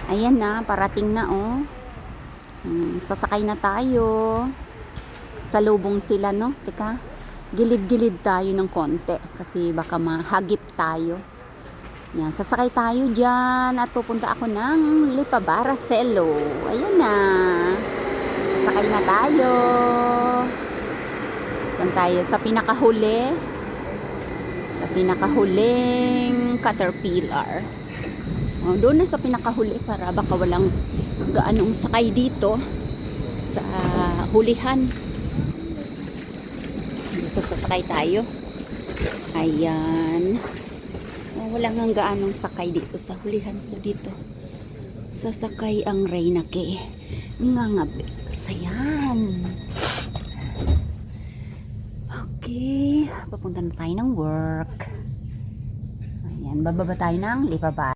Ayan na, parating na oh. Sasakay na tayo. Salubong sila, no? Teka, gilid-gilid tayo ng konti kasi baka mahagip tayo. Yan, sasakay tayo dyan at pupunta ako ng Lipa Baracelo. Ayan na. Sakay na tayo. Saan tayo? Sa pinakahuli. Sa pinakahuling Caterpillar. Oh, doon na sa pinakahuli para baka walang gaanong sakay dito sa hulihan. Dito sasakay tayo. Ayan. Oh, walang ang gaanong sakay dito sa hulihan. So dito sasakay ang Reynake. Ngangabi. Sayan. Okay. Papunta na tayo ng work. Ayan. Bababa tayo ng Lipa Baracelo.